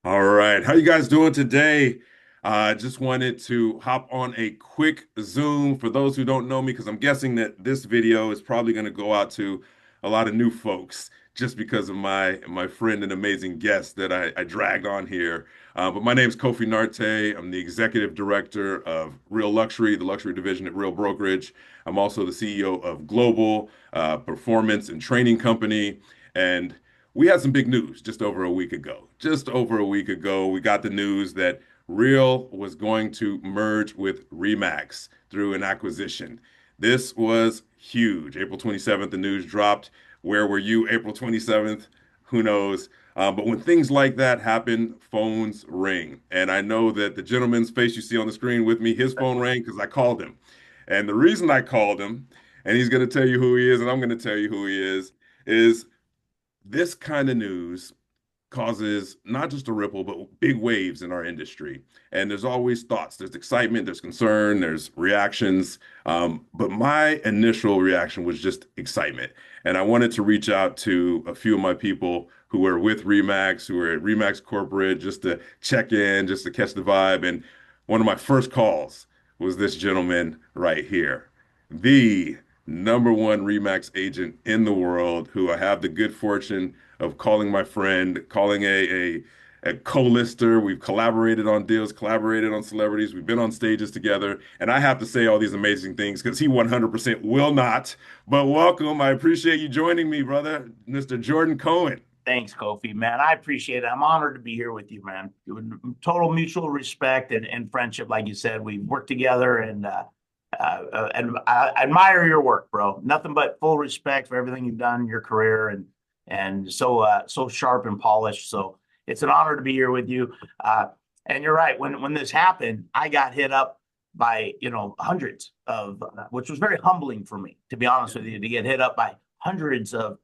All right. How you guys doing today? I just wanted to hop on a quick Zoom for those who don't know me, because I'm guessing that this video is probably going to go out to a lot of new folks just because of my friend and amazing guest that I dragged on here. But my name's Kofi Nartey. I'm the executive director of Real Luxury, the luxury division at Real Brokerage. I'm also the CEO of Global Performance and Training Company. And we had some big news just over a week ago. Just over a week ago, we got the news that Real was going to merge with REMAX through an acquisition. This was huge. April 27th, the news dropped. Where were you April 27th? Who knows? But when things like that happen, phones ring. And I know that the gentleman's face you see on the screen with me, his phone rang because I called him. And the reason I called him, and he's going to tell you who he is, and I'm going to tell you who he is this kind of news causes not just a ripple, but big waves in our industry. And there's always thoughts, there's excitement, there's concern, there's reactions. But my initial reaction was just excitement. And I wanted to reach out to a few of my people who were with REMAX, who were at REMAX Corporate, just to check in, just to catch the vibe. And one of my first calls was this gentleman right here, the number one REMAX agent in the world, who I have the good fortune of calling my friend, calling a co-lister. We've collaborated on deals, collaborated on celebrities. We've been on stages together. And I have to say all these amazing things because he 100% will not. But welcome. I appreciate you joining me, brother, Mr. Jordan Cohen. Thanks, Kofi, man. I appreciate it. I'm honored to be here with you, man. Total mutual respect and friendship, like you said. We work together, and I admire your work, bro. Nothing but full respect for everything you've done in your career, and so sharp and polished. So it's an honor to be here with you. And you're right. When this happened, I got hit up by hundreds of, which was very humbling for me, to be honest with you, to get hit up by hundreds of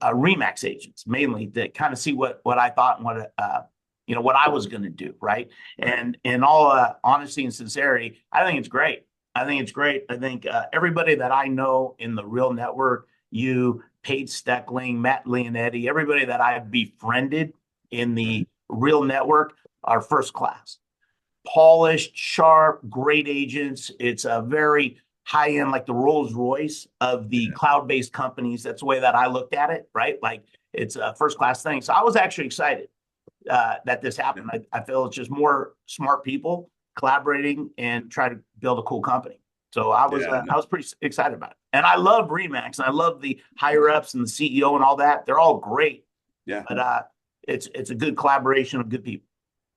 REMAX agents, mainly to kind of see what I thought and what I was going to do, right? Right. And in all honesty and sincerity, I think it's great. I think it's great. I think everybody that I know in the Real Network, you, Paige Steckling, Matt Leonetti, everybody that I've befriended in the Real Network are first class, polished, sharp, great agents. It's a very high end, like the Rolls Royce of the Yeah. cloud-based companies. That's the way that I looked at it, right? Like it's a first class thing. So I was actually excited that this Yeah. happened. I feel it's just more smart people collaborating and try to build a cool company. So Yeah. I was pretty excited about it. And I love REMAX, and I love the higher ups and the CEO and all that. They're all great, Yeah. but it's a good collaboration of good people.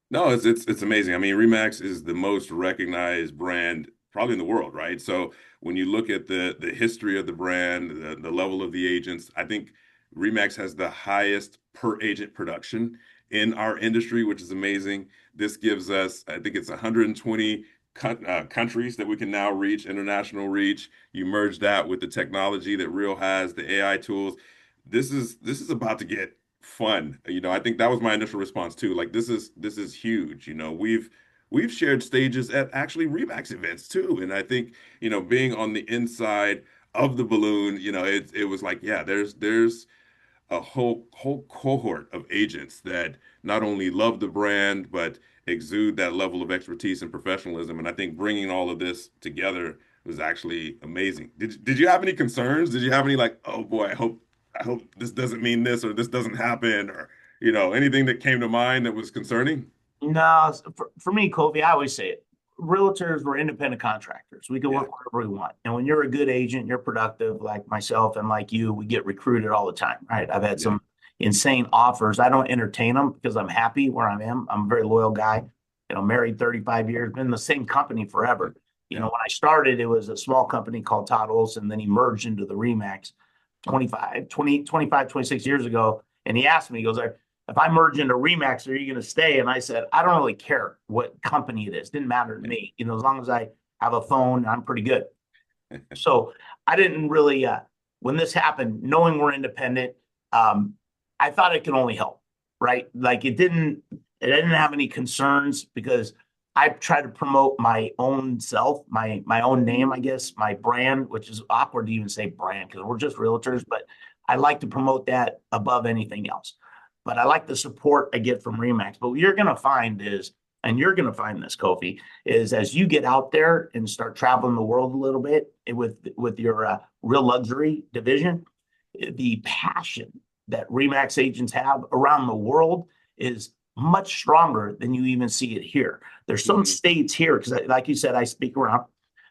No, it's amazing. I mean, Remax is the most recognized brand probably in the world, right? So when you look at the history of the brand, the level of the agents, I think Remax has the highest per agent production in our industry, which is amazing. This gives us, I think it's 120 countries that we can now reach, international reach. You merge that with the technology that Real has, the AI tools. This is about to get fun. I think that was my initial response too. Like this is huge. We've shared stages at actually Remax events too. And I think, being on the inside of the balloon, it was like, yeah, there's a whole cohort of agents that not only love the brand, but exude that level of expertise and professionalism. And I think bringing all of this together was actually amazing. Did you have any concerns? Did you have any like, oh boy, I hope this doesn't mean this or this doesn't happen, or anything that came to mind that was concerning? No, for me, Kofi, I always say it. Realtors were independent contractors. We can Yeah. work wherever we want. And when you're a good agent, you're productive, like myself and like you, we get recruited all the time, right? I've had Yeah. some insane offers. I don't entertain them because I'm happy where I am. I'm a very loyal guy, married 35 years, been in the same company forever. Yeah. When I started, it was a small company called Todd Olson. Then he merged into the REMAX 26 years ago. And he asked me, he goes, if I merge into REMAX, are you going to stay? And I said, I don't really care what company it is. Didn't matter to me. As long as I have a phone, I'm pretty good. So I didn't really, when this happened, knowing we're independent, I thought it could only help, right? Like I didn't have any concerns because I try to promote my own self, my own name, I guess, my brand, which is awkward to even say brand because we're just realtors, but I like to promote that above anything else. but I like the support I get from REMAX. But what you're going to find is, and you're going to find this, Kofi, is as you get out there and start traveling the world a little bit with your real luxury division, the passion that REMAX agents have around the world is much stronger than you even see it here. There's some Hmm. states here, because like you said, I speak around,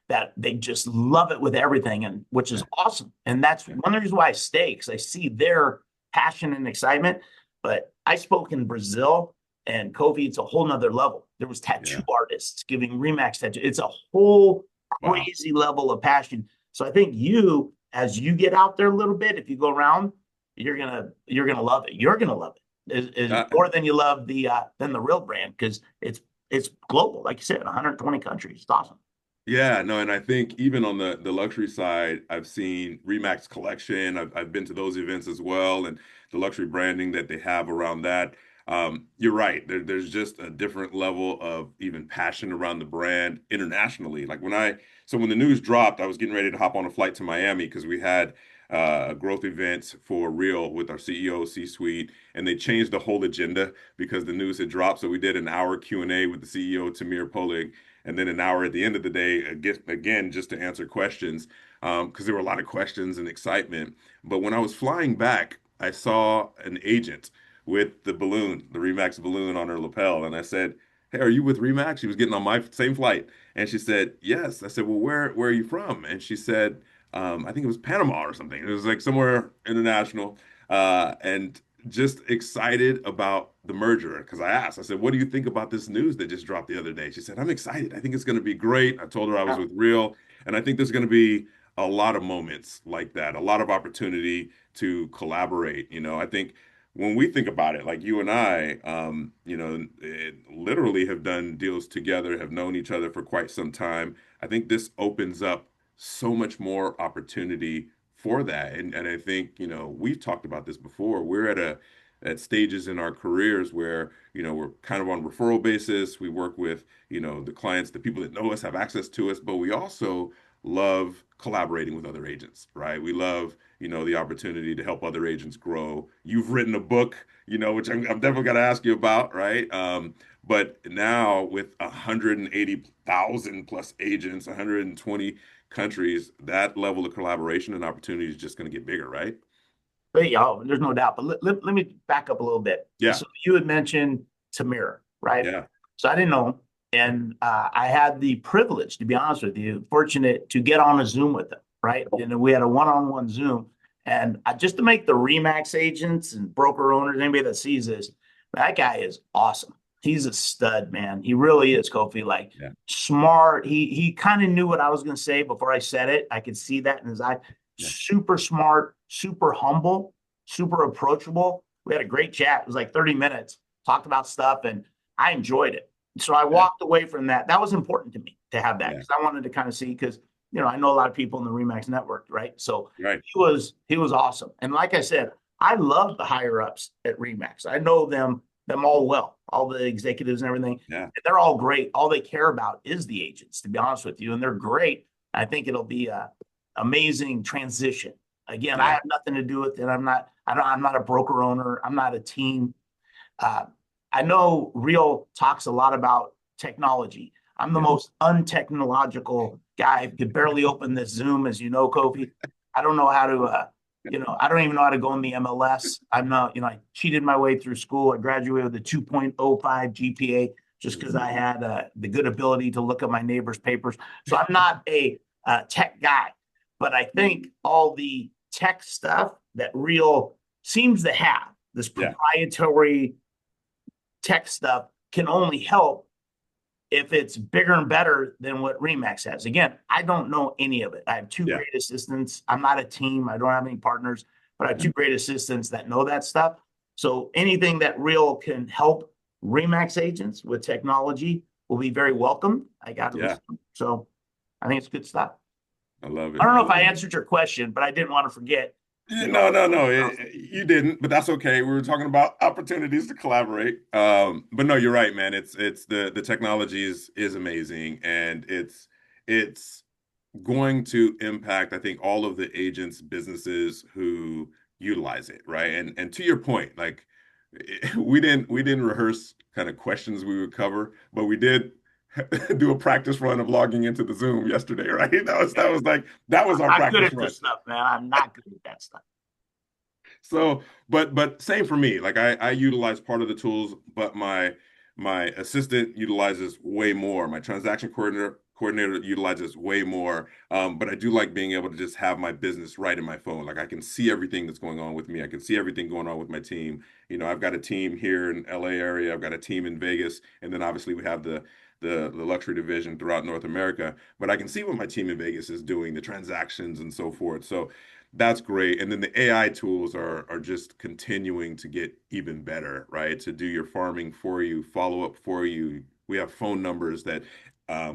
that they just love it with everything, and which is Yeah. awesome. And that's Yeah. one of the reasons why I stay, because I see their passion and excitement. But I spoke in Brazil, and Kofi, it's a whole nother level. There was tattoo Yeah. artists giving REMAX tattoo. It's a whole Wow. crazy level of passion. So I think you, as you get out there a little bit, if you go around, you're gonna love it. You're gonna love it. Is Uh, more than you love than the real brand, because it's global, like you said, 120 countries. It's awesome. Yeah, no, and I think even on the luxury side, I've seen Remax Collection. I've been to those events as well, and the luxury branding that they have around that. You're right. There's just a different level of even passion around the brand internationally. Like when the news dropped, I was getting ready to hop on a flight to Miami because we had a growth event for real with our CEO, C-suite, and they changed the whole agenda because the news had dropped. So we did an hour Q&A with the CEO, Tamir Poleg, and then an hour at the end of the day, again, just to answer questions, because there were a lot of questions and excitement. But when I was flying back, I saw an agent with the balloon, the Remax balloon on her lapel, and I said, "Hey, are you with Remax?" She was getting on my same flight, and she said, "Yes." I said, "Well, where are you from?" And she said, "I think it was Panama or something. It was like somewhere international." And just excited about the merger because I asked, I said, "What do you think about this news that just dropped the other day?" She said, "I'm excited. I think it's going to be great." I told her I was Yeah. with Real, and I think there's going to be a lot of moments like that, a lot of opportunity to collaborate. I think when we think about it, like you and I, literally have done deals together, have known each other for quite some time. I think this opens up so much more opportunity for that. And I think, we've talked about this before. We're at stages in our careers where, we're kind of on referral basis. We work with, the clients, the people that know us have access to us, but we also love collaborating with other agents, right? We love, the opportunity to help other agents grow. You've written a book, which I'm definitely going to ask you about, right? But now with 180,000 plus agents, 120 countries, that level of collaboration and opportunity is just going to get bigger, right? But yeah, there's no doubt. But let me back up a little bit. Yeah, So you had mentioned Tamir, right? yeah, So I didn't know him. And I had the privilege, to be honest with you, fortunate to get on a Zoom with him, right? And we had a one-on-one Zoom. And just to make the REMAX agents and broker owners, anybody that sees this, that guy is awesome. He's a stud, man. He really is, Kofi. Like, yeah, smart. He kind of knew what I was going to say before I said it. I could see that in his eye. yeah, Super smart, super humble, super approachable. We had a great chat. It was like 30 minutes, talked about stuff, and I enjoyed it. So I yeah, walked away from that. That was important to me to have that yeah, because I wanted to kind of see, because I know a lot of people in the Remax network, right? So right. he was awesome. And like I said, I love the higher ups at Remax. I know them all well, all the executives and everything. Yeah, They're all great. All they care about is the agents, to be honest with you, and they're great. I think it'll be a amazing transition. Again, I yeah, have nothing to do with it. I'm not a broker owner. I'm not a team. Uh, I know Real talks a lot about technology. I'm the yeah, most untechnological guy. I could barely open this Zoom, as you know, Kofi. I don't know how to, I don't even know how to go in the MLS. I'm not, I cheated my way through school. I graduated with a 2.05 GPA just because I had the good ability to look at my neighbor's papers. So I'm not a tech guy, but I think all the tech stuff that Real seems to have, this yeah, proprietary tech stuff, can only help if it's bigger and better than what Remax has. Again, I don't know any of it. I have two yeah, great assistants. I'm not a team. I don't have any partners, but I have yeah, two great assistants that know that stuff. So anything that Real can help Remax agents with technology will be very welcome. I got to yeah. listen. So I think it's good stuff. I love I it. don't I know if I love it. answered your question, but I didn't want to forget, No, no, no. uh, You didn't, but that's okay. We were talking about opportunities to collaborate. But no, you're right, man. It's the technology is amazing, and it's going to impact, I think, all of the agents' businesses who utilize it, right? And to your point, like we didn't rehearse kind of questions we would cover, but we did do a practice run of logging into the Zoom yesterday, right? That was our I'm not good practice at run. this stuff, man. I'm not good at that stuff. So, but same for me. Like I utilize part of the tools, but my assistant utilizes way more. My transaction coordinator utilizes way more. But I do like being able to just have my business right in my phone. Like I can see everything that's going on with me. I can see everything going on with my team. I've got a team here in LA area. I've got a team in Vegas, and then obviously we have the luxury division throughout North America. But I can see what my team in Vegas is doing, the transactions and so forth. So that's great. And then the AI tools are just continuing to get even better, right? To do your farming for you, follow up for you. We have phone numbers that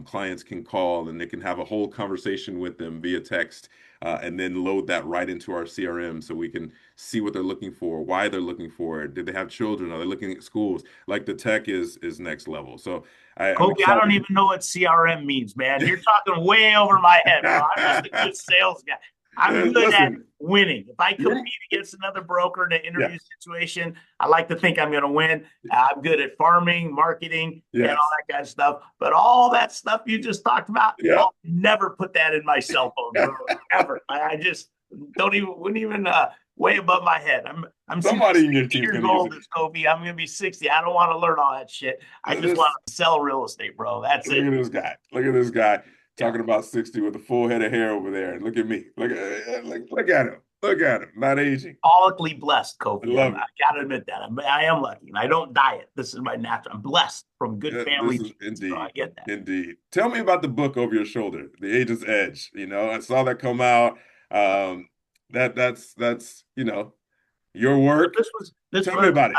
clients can call and they can have a whole conversation with them via text, and then load that right into our CRM so we can see what they're looking for, why they're looking for it. Did they have children? Are they looking at schools? Like the tech is next level. So I'm Kofi, I don't excited. even know what CRM means, man. You're talking way over my head, bro. I'm just a good sales guy. I'm good at Listen, winning. If I you're compete against another broker in an yeah, interview situation, I like to think I'm going to win. I'm good at farming, marketing, and all yes. that kind of stuff. But all that stuff you just talked about, Yeah. I'll never put that in my cell phone, bro. Ever. I just don't even wouldn't even way above my head. I'm Somebody in your 60 team's years going to use old it. as Kofi. I'm gonna be 60. I don't want to learn all that shit. I just want This to sell real estate, bro. That's Look it. at this guy. Look at this guy Yeah. talking about 60 with a full head of hair over there. And look at me. Look at him. Look at him. Not aging. Allically blessed, I Kofi. love I it. gotta admit that. I am lucky and I don't diet. This is my natural. I'm blessed from good family This is genes, bro. I indeed, get that. indeed. Tell me about the book over your shoulder, The Agent's Edge. I saw that come out. Um, that's your So work. this Tell me was about it.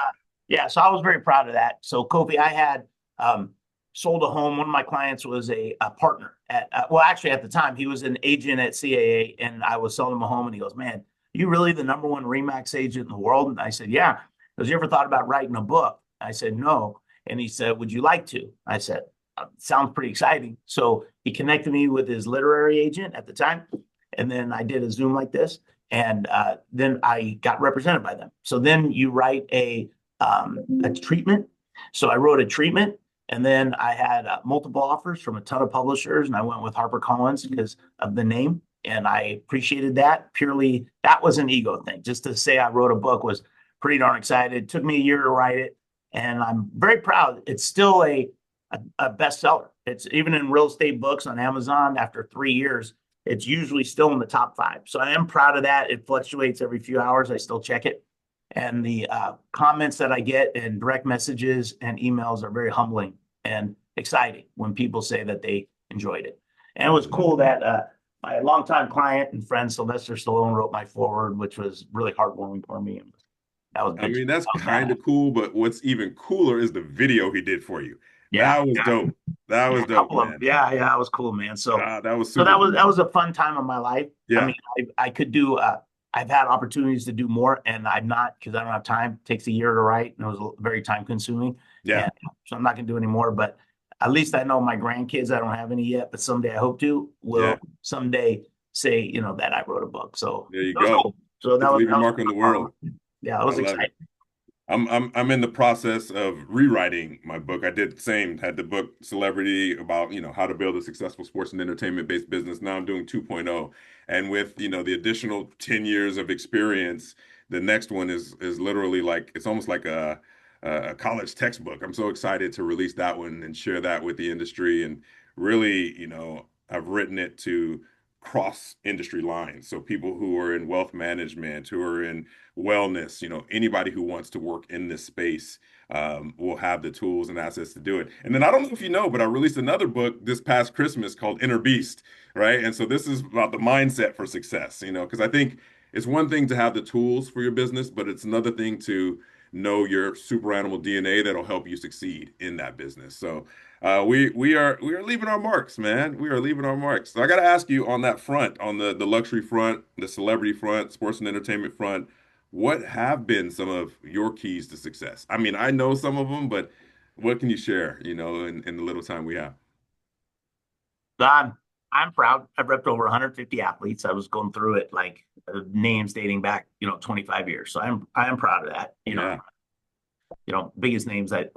yeah, so I was very proud of that. So Kofi, I had sold a home. One of my clients was a partner at well, actually at the time he was an agent at CAA, and I was selling him a home, and he goes, "Man, you really the number one REMAX agent in the world?" And I said, "Yeah." He goes, "You ever thought about writing a book?" I said, "No." And he said, "Would you like to?" I said, "Sounds pretty exciting." So he connected me with his literary agent at the time, and then I did a Zoom like this, and then I got represented by them. So then you write a treatment. So I wrote a treatment, and then I had multiple offers from a ton of publishers, and I went with HarperCollins because of the name, and I appreciated that. Purely, that was an ego thing. Just to say I wrote a book was pretty darn excited. It took me a year to write it, and I'm very proud. It's still a bestseller. It's even in real estate books on Amazon after 3 years. It's usually still in the top five. So I am proud of that. It fluctuates every few hours. I still check it. And the comments that I get and direct messages and emails are very humbling and exciting when people say that they enjoyed it. And it was cool that my longtime client and friend Sylvester Stallone wrote my forward, which was really heartwarming for me. And that was I big. mean, that's I was mad kind at. of cool, but what's even cooler is the video he did for you. Yeah, That was yeah, dope. That yeah, was a dope, couple of them. man. Yeah, yeah, that was cool, man. So That was so super cool. that was a fun time of my life. I Yeah, mean, I could do I've had opportunities to do more, and I'm not because I don't have time. It takes a year to write, and it was very time consuming, yeah, and so I'm not going to do any more. But at least I know my grandkids. I don't have any yet, but someday I hope to. yeah. Will someday say that I wrote a book. So There you it was go. cool. So Get to leave that your was mark on the world. yeah, it I was love it. exciting. I'm in the process of rewriting my book. I did the same, had the book Celebrity about, how to build a successful sports and entertainment based business. Now I'm doing 2.0. And with, the additional 10 years of experience, the next one is literally like it's almost like a college textbook. I'm so excited to release that one and share that with the industry and really, I've written it to cross industry lines. So people who are in wealth management, who are in wellness, anybody who wants to work in this space will have the tools and assets to do it. And then I don't know if you know, but I released another book this past Christmas called Inner Beast, right? And so this is about the mindset for success, because I think it's one thing to have the tools for your business, but it's another thing to know your super animal DNA that'll help you succeed in that business. So we are leaving our marks, man. We are leaving our marks. So I got to ask you on that front, on the luxury front, the celebrity front, sports and entertainment front, what have been some of your keys to success? I mean, I know some of them, but what can you share, in the little time we have? I'm I'm proud. I've repped over 150 athletes. I was going through it like names dating back, 25 years. So I am proud of that. Yeah. biggest names that,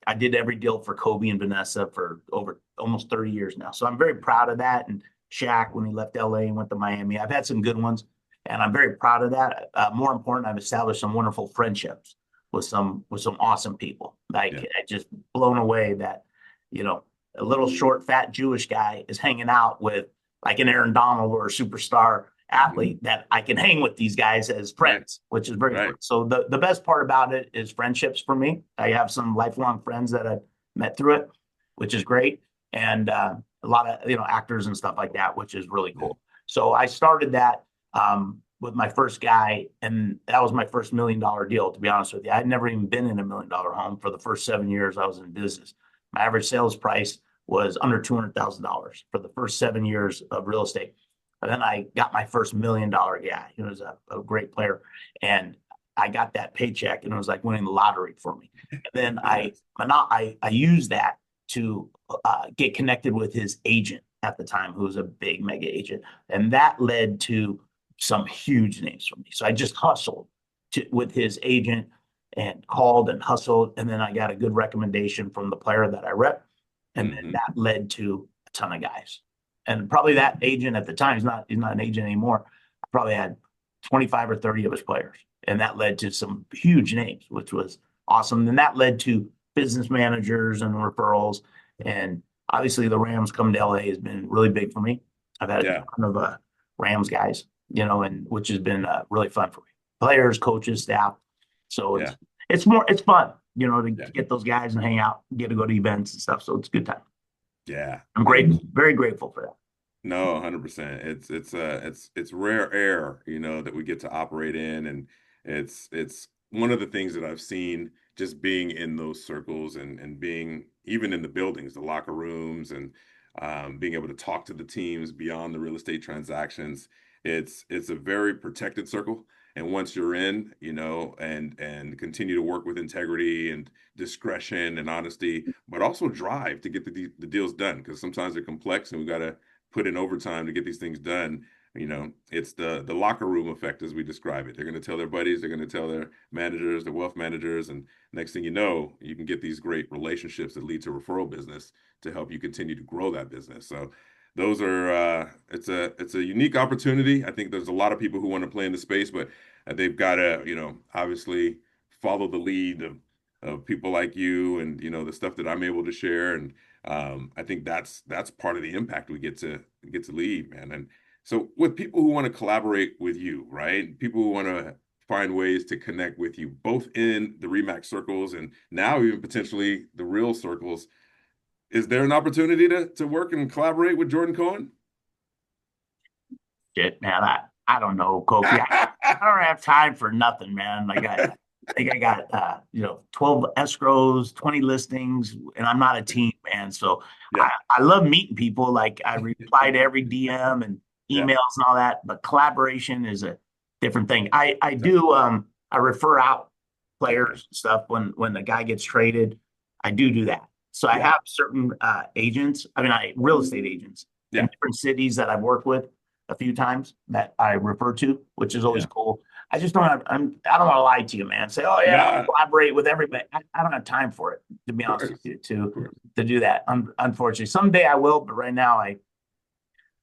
I did every deal for Kobe and Vanessa for over almost 30 years now. So I'm very proud of that. And Shaq, when he left LA and went to Miami, I've had some good ones and I'm very proud of that. More important, I've established some wonderful friendships with some awesome people. Like Yeah. I just blown away that, you know, a little short, fat Jewish guy is hanging out with like an Aaron Donald or a superstar athlete that I can hang with these guys as Right. friends, which is very fun. Right. So the best part about it is friendships for me. I have some lifelong friends that I've met through it, which is great. And a lot of, actors and stuff like that, which is really Yeah. cool. So I started that with my first guy, and that was my first $1 million deal, to be honest with you. I'd never even been in $1 million home for the first 7 years I was in business. My average sales price was under $200,000 for the first 7 years of real estate. And then I got my first $1 million guy. He was a great player. And I got that paycheck and it was like winning the lottery for me. And then I used that to get connected with his agent at the time, who was a big mega agent. And that led to some huge names for me. So I just hustled with his agent and called and hustled. And then I got a good recommendation from the player that I rep. And then Hmm. that led to a ton of guys. And probably that agent at the time, he's not an agent anymore. I probably had 25 or 30 of his players. And that led to some huge names, which was awesome. And that led to business managers and referrals. And obviously the Rams coming to LA has been really big for me. I've had a Yeah. ton of Rams guys, and which has been really fun for me. Players, coaches, staff. So Yeah. it's fun, to Yeah. get those guys and hang out, get to go to events and stuff. So it's a good time. Yeah. I'm And grateful, very grateful for that. no, 100%. It's rare air, that we get to operate in, and it's one of the things that I've seen just being in those circles and being even in the buildings, the locker rooms, and being able to talk to the teams beyond the real estate transactions. It's a very protected circle, and once you're in, and continue to work with integrity and discretion and honesty, but also drive to get the deals done because sometimes they're complex and we got to put in overtime to get these things done. It's the locker room effect as we describe it. They're going to tell their buddies, they're going to tell their managers, their wealth managers, and next thing you know, you can get these great relationships that lead to referral business to help you continue to grow that business. So those are it's a unique opportunity. I think there's a lot of people who want to play in the space, but they've got to obviously follow the lead of people like you and the stuff that I'm able to share. And I think that's part of the impact we get to leave, man. And so with people who want to collaborate with you, right? People who want to find ways to connect with you, both in the REMAX circles and now even potentially the real circles, is there an opportunity to work and collaborate with Jordan Cohen? Shit, man, I don't know, Kofi. I don't have time for nothing, man. I think I got 12 escrows, 20 listings, and I'm not a team, man. So Yeah, I love meeting people. Like I reply to every DM and yeah, emails and all that, but collaboration is a different thing. I yeah. do I refer out Okay, players and stuff when the guy gets traded. I do that. So I yeah, have certain agents, real estate agents in yeah, different cities that I've worked with a few times that I refer to, which is always yeah. cool. I just don't have. I don't want to lie to you, man. Say, oh yeah, I'll Nah, of collaborate with everybody. I don't have time for it, to be honest with course, you, of to course. to do that. Unfortunately, someday I will, but right now I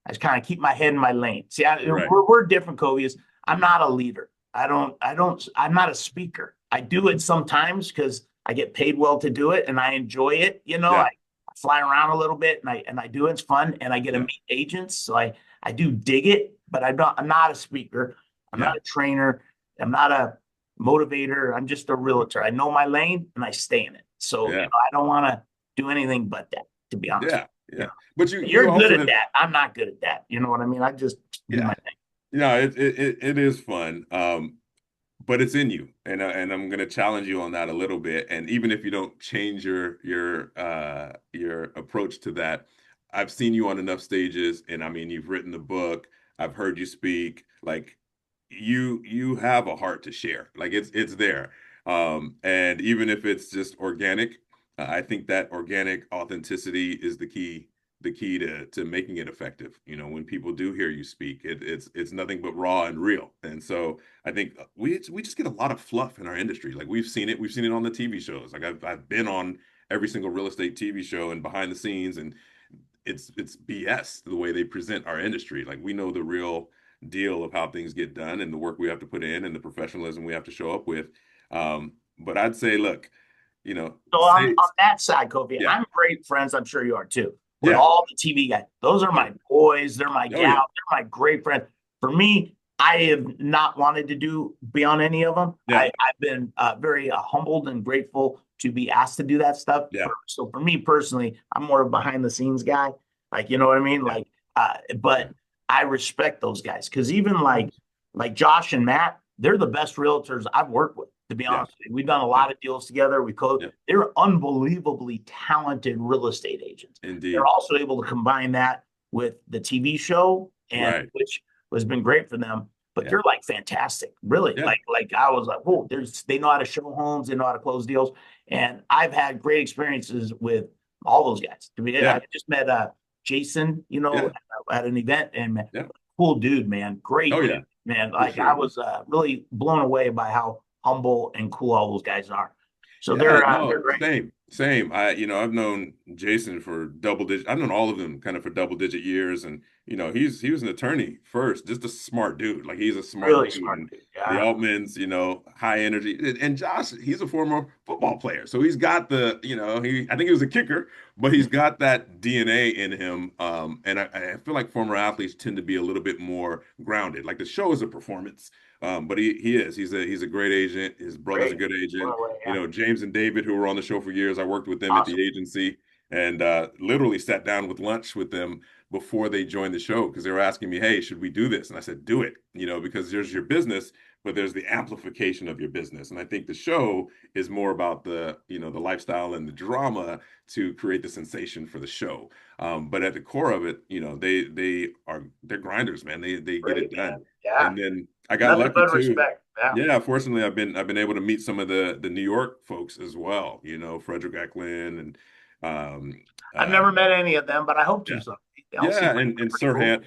just kind of keep my head in my lane. See, Right. we're different, Kobe. I'm not a leader. I'm not a speaker. I do it sometimes because I get paid well to do it and I enjoy it. Yeah, I fly around a little bit and I do it. It's fun and I get to yeah, meet agents. So I do dig it, but I'm not a speaker. I'm not yeah, a trainer. I'm not a motivator. I'm just a realtor. I know my lane and I stay in it. So, yeah, I don't want to do anything but that, to be honest. yeah, yeah. But you You're good also at have, that. I'm not good at that. You know what I mean? I just do yeah. my thing. It is fun. But it's in you, and I'm going to challenge you on that a little bit. And even if you don't change your approach to that, I've seen you on enough stages, and I mean, you've written the book. I've heard you speak. Like you have a heart to share. Like it's there. And even if it's just organic, I think that organic authenticity is the key the key to making it effective. You know, when people do hear you speak, it's nothing but raw and real. And so I think we just get a lot of fluff in our industry. Like we've seen it on the TV shows. Like I've been on every single real estate TV show and behind the scenes, and it's BS the way they present our industry. Like we know the real deal of how things get done and the work we have to put in and the professionalism we have to show up with. But I'd say, look, you know, So say, on that side, Kofi, yeah, I'm great friends. I'm sure you are too. With yeah, all the TV guys, those are oh, my boys. They're my oh yeah, gals. They're my great friends. For me, I have not wanted to do beyond any of them. yeah, I've been very humbled and grateful to be asked to do that stuff. yeah, So for me personally, I'm more of a behind the scenes guy. Like, you know what I mean? yeah, Like, yeah, but I respect those guys because even of course. like Josh and Matt, they're the best realtors I've worked with. To be Yeah, honest with you, we've done a yeah, lot of deals together. yeah, They're unbelievably talented real estate agents. They're indeed. also able to combine that with the TV show, and Right. which has been great for them. But Yeah, they're like fantastic, really. yeah, Like I was like, whoa, they know how to show homes, they know how to close deals, and I've had great experiences with all those guys. I yeah, just met Jason, yeah, at an event, and yeah. cool dude, man, Oh great dude, yeah, man. for Like I sure. was really blown away by how humble and cool all those guys are. So Yeah, they're no, great. same, same. I've known Jason for double digit. I've known all of them kind of for double digit years, and he was an attorney first, just a smart dude. Like he's a smart Really dude, smart and dude. the Yeah. Altmans, high energy. And Josh, he's a former football player, so he's got he. I think he was a kicker, but he's got that DNA in him. And I feel like former athletes tend to be a little bit more grounded. Like the show is a performance. But he is. He's a great agent. His brother's a Great. good agent. Yeah. James and David, who were on the show for years, I worked with them at Awesome. the agency and literally sat down with lunch with them before they joined the show because they were asking me, "Hey, should we do this?" And I said, "Do it." Because there's your business, but there's the amplification of your business. And I think the show is more about the lifestyle and the drama to create the sensation for the show. But at the core of it, they're grinders, man. They get Great, it man. done. Yeah. And then I got Nothing lucky but too. respect. Yeah. Yeah, fortunately, I've been able to meet some of the New York folks as well. Frederick Eklund and um, I've uh, never met any of them, but I hope to. yeah, So they all seem yeah, like and pretty cool. Sirhan.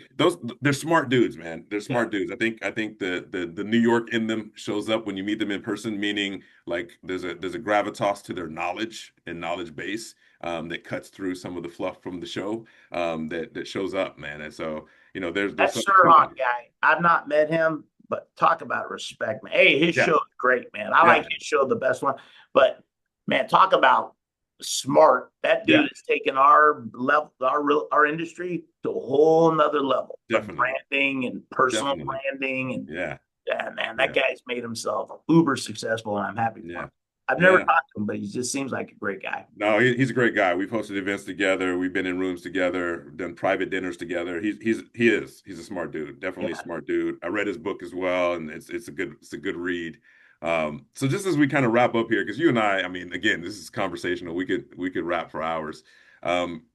They're smart dudes, man. They're Yeah. smart dudes. I think the New York in them shows up when you meet them in person, meaning like there's a gravitas to their knowledge and knowledge base that cuts through some of the fluff from the show that shows up, man. And so there's That something to Sirhan it. guy, I've not met him, but talk about respect, man. Hey, his Yeah, show is great, man. I yeah, like his show the best one. But man, talk about smart. That yeah, dude has taken our level, our industry to a whole nother level from definitely, branding and personal definitely. branding. And Yeah, yeah, man, that yeah, guy's made himself uber successful, and I'm happy for yeah, him. I've never yeah. talked to him, but he just seems like a great guy. No, he's a great guy. We've hosted events together. We've been in rooms together, done private dinners together. He's a smart dude. Definitely a Yeah. smart dude. I read his book as well, and it's a good read. So just as we kind of wrap up here, because you and I mean, again, this is conversational. We could wrap for hours. Um,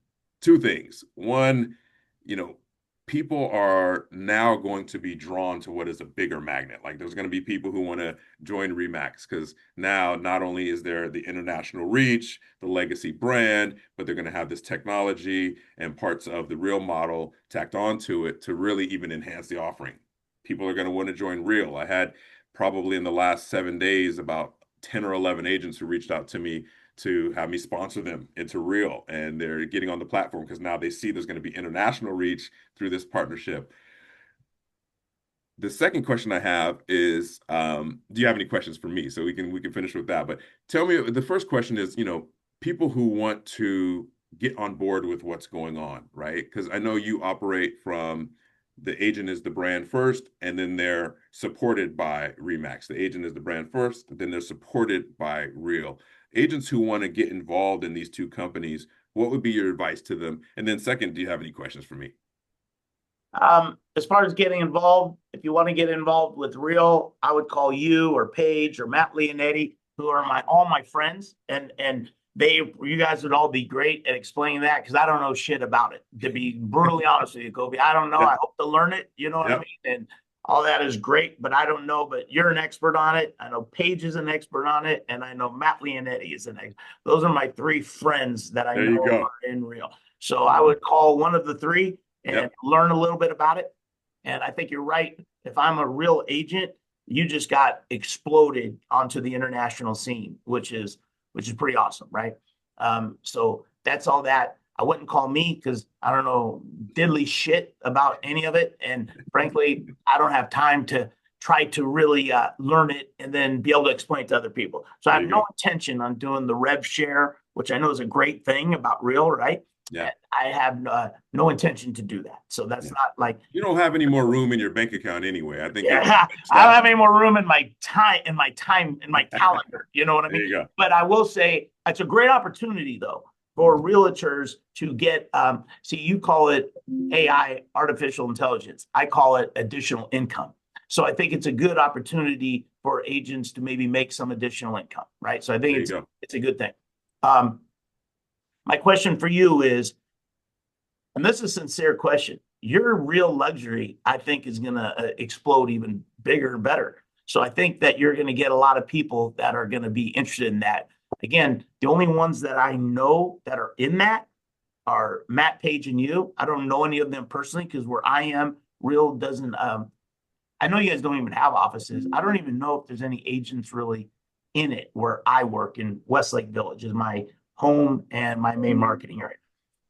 Two things. One, you know, people are now going to be drawn to what is a bigger magnet. Like there's going to be people who want to join REMAX because now not only is there the international reach, the legacy brand, but they're going to have this technology and parts of the real model tacked onto it to really even enhance the offering. People are going to want to join real. I had probably in the last 7 days about 10 or 11 agents who reached out to me to have me sponsor them into real, and they're getting on the platform because now they see there's going to be international reach through this partnership. The second question I have is, do you have any questions for me? So we can finish with that. But tell me, the first question is, people who want to get on board with what's going on, right? Because I know you operate from the agent is the brand first, and then they're supported by Remax. The agent is the brand first, then they're supported by Real. Agents who want to get involved in these two companies, what would be your advice to them? And then second, do you have any questions for me? As far as getting involved, if you want to get involved with Real, I would call you or Paige or Matt Leonetti, who are all my friends, and you guys would all be great at explaining that because I don't know shit about it. To be brutally honest with you, Kobe, I don't know. Yeah, I hope to learn it. You know what I yep, mean? And All that is great, but I don't know. But you're an expert on it. I know Paige is an expert on it, and I know Matt Leonetti is an expert. Those are my three friends that I There you know go. are in real. So I would call one of the three and Yep. learn a little bit about it. And I think you're right. If I'm a real agent, you just got exploded onto the international scene, which is pretty awesome, right? So that's all that. I wouldn't call me because I don't know diddly shit about any of it. And frankly, I don't have time to try to really learn it and then be able to explain it to other people. So I There have you no go. intention on doing the rev share, which I know is a great thing about real, right? Yeah. And I have no intention to do that. So that's Yeah. not like, You don't have any more room in your bank account anyway. I think you're yeah, I don't set. have any more room in my calendar. You know what I There mean? you go. But I will say it's a great opportunity though for realtors to get see, you call it AI, artificial intelligence. I call it additional income. So I think it's a good opportunity for agents to maybe make some additional income, right? So I think There you it's go. it's a good thing. Um, my question for you is, and this is a sincere question, your real luxury, I think, is going to explode even bigger and better. So I think that you're going to get a lot of people that are going to be interested in that. Again, the only ones that I know that are in that are Matt Page and you. I don't know any of them personally because where I am, Real doesn't. I know you guys don't even have offices. I don't even know if there's any agents really in it where I work in Westlake Village is my home and my main marketing area.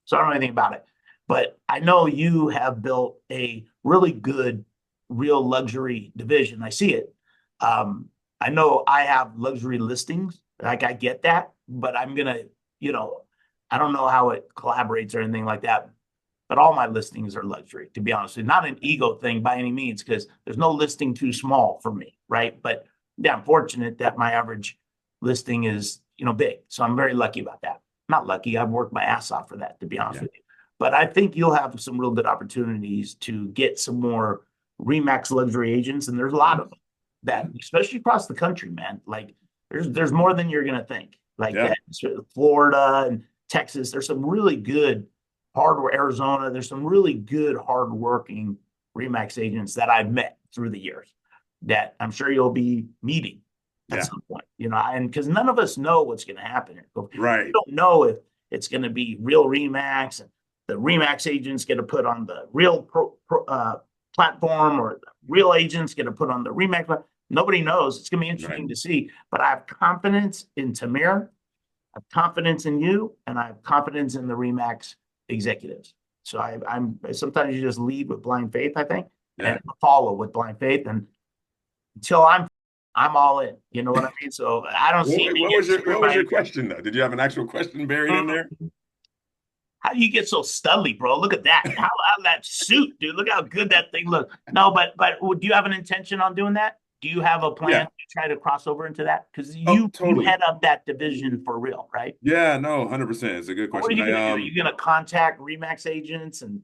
So I don't know anything about it. But I know you have built a really good, real luxury division. I see it. I know I have luxury listings. Like I get that, but I'm gonna, you know, I don't know how it collaborates or anything like that. But all my listings are luxury, to be honest. It's not an ego thing by any means, because there's no listing too small for me, right? But yeah, I'm fortunate that my average listing is, big. So I'm very lucky about that. Not lucky. I've worked my ass off for that, to be honest Yeah. with you. But I think you'll have some real good opportunities to get some more REMAX luxury agents, and there's a lot Yeah. of them that, especially across the country, man. Like there's more than you're gonna think. Like Yeah. that, Florida and Texas, there's some really good hardware. Arizona, there's some really good hardworking REMAX agents that I've met through the years that I'm sure you'll be meeting at Yeah. some point, and because none of us know what's going to happen. We Right. don't know if it's going to be real REMAX and the REMAX agents get to put on the real platform or the real agents get to put on the REMAX platform. Nobody knows. It's going to be Right. interesting to see, but I have confidence in Tamir. I have confidence in you, and I have confidence in the REMAX executives. So I'm sometimes you just lead with blind faith, I think, and Yeah. follow with blind faith. And until I'm all in. You know what I mean? So I don't see me What getting was your screwed what was by your question though? Did you have an actual question buried in there? anything. How do you get so studly, bro? Look at that. How that suit, dude. Look how good that thing looks. No, but do you have an intention on doing that? Do you have a plan Yeah. to try to cross over into that? Because Oh, you totally. head up that division for real, right? Yeah, no, 100%. It's a good What are question. you gonna do? Are you gonna contact Remax agents and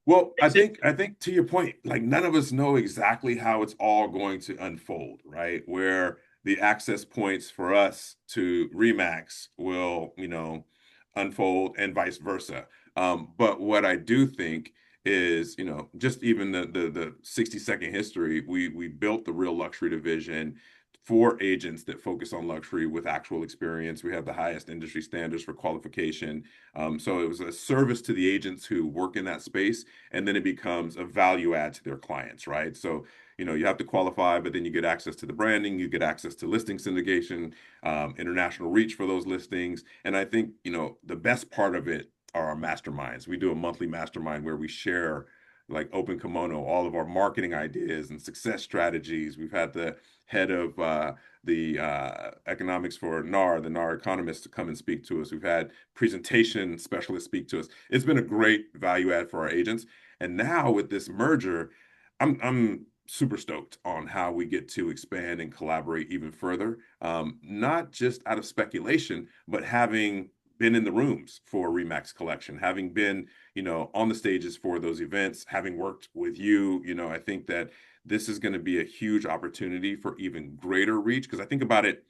Well, I fix it? think I think to your point, like none of us know exactly how it's all going to unfold, right? Where the access points for us to Remax will, unfold and vice versa. But what I do think is, just even the 60-second history, we built the real luxury division for agents that focus on luxury with actual experience. We have the highest industry standards for qualification. So it was a service to the agents who work in that space, and then it becomes a value add to their clients, right? So, you have to qualify, but then you get access to the branding, you get access to listing syndication, international reach for those listings. And I think, the best part of it are our masterminds. We do a monthly mastermind where we share like open kimono, all of our marketing ideas and success strategies. We've had the head of the economics for NAR, the NAR economists, to come and speak to us. We've had presentation specialists speak to us. It's been a great value add for our agents. And now with this merger, I'm super stoked on how we get to expand and collaborate even further. Not just out of speculation, but having been in the rooms for Remax Collection, having been, on the stages for those events, having worked with you, I think that this is going to be a huge opportunity for even greater reach. Because I think about it,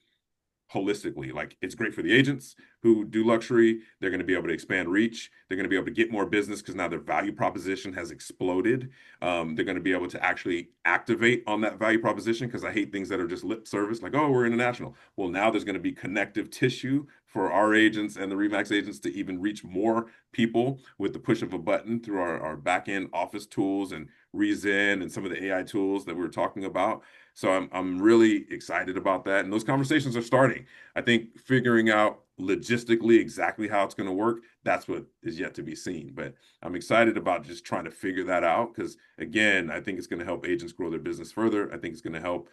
holistically. Like it's great for the agents who do luxury. They're going to be able to expand reach. They're going to be able to get more business because now their value proposition has exploded. They're going to be able to actually activate on that value proposition because I hate things that are just lip service, like, oh, we're international. Well, now there's going to be connective tissue for our agents and the REMAX agents to even reach more people with the push of a button through our back end office tools and Rezen and some of the AI tools that we were talking about. So I'm really excited about that. And those conversations are starting. I think figuring out logistically exactly how it's going to work, that's what is yet to be seen. But I'm excited about just trying to figure that out because again, I think it's going to help agents grow their business further. I think it's going to help,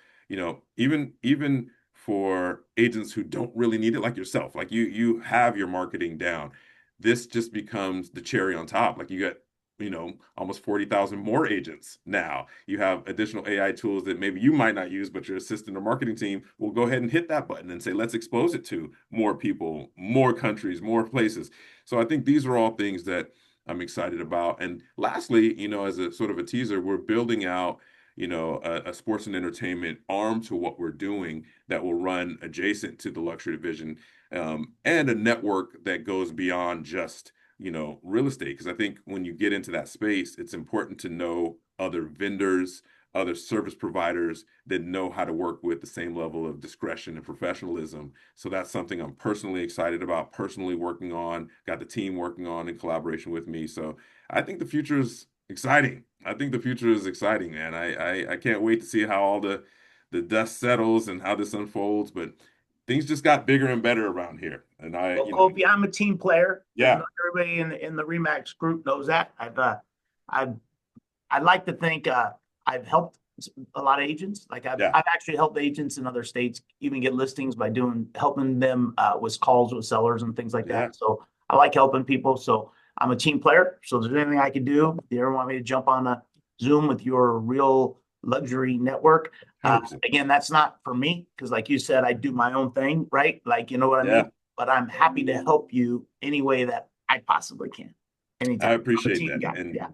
even for agents who don't really need it, like yourself, like you have your marketing down. This just becomes the cherry on top. Like you got almost 40,000 more agents now. You have additional AI tools that maybe you might not use, but your assistant or marketing team will go ahead and hit that button and say, let's expose it to more people, more countries, more places. So I think these are all things that I'm excited about. And lastly, as a sort of a teaser, we're building out, a sports and entertainment arm to what we're doing that will run adjacent to the luxury division, and a network that goes beyond just real estate. Because I think when you get into that space, it's important to know other vendors, other service providers that know how to work with the same level of discretion and professionalism. So that's something I'm personally excited about, personally working on, got the team working on in collaboration with me. So I think the future is exciting. I think the future is exciting, man. I can't wait to see how all the dust settles and how this unfolds. But things just got bigger and better around here. And Well, Kofi, I'm a team player. yeah, Everybody in the REMAX group knows that. I've I'd like to think I've helped a lot of agents. Like yeah, I've actually helped agents in other states even get listings by helping them with calls with sellers and things like yeah, that. So I like helping people. So I'm a team player. So if there's anything I can do, if you ever want me to jump on a Zoom with your real luxury network, 100%. again, that's not for me because, like you said, I do my own thing, right? Like you know what I mean. Yeah, But I'm happy to help you any way that I possibly can, I anytime. I'm a appreciate team that. guy. And Yeah.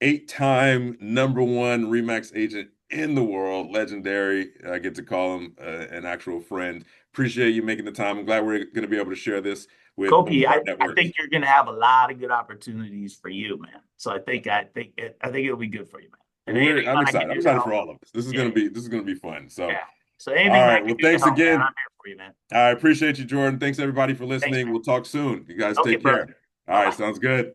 eight-time number one REMAX agent in the world, legendary. I get to call him an actual friend. Appreciate you making the time. I'm glad we're going to be able to share this with both Kofi, of our I networks. think you're going to have a lot of good opportunities for you, man. So I think it'll be good for you, man. And anything I'm I can excited. I'm do to excited help, for all of us. yeah, This is going to be fun. So, yeah. So all anything I right. can Well, do to thanks help, man, again. I'm here for you, man. I appreciate you, Jordan. Thanks everybody for Thanks, listening. man. We'll talk soon. You guys Okay, take care. brother. All Bye right, bye. sounds good.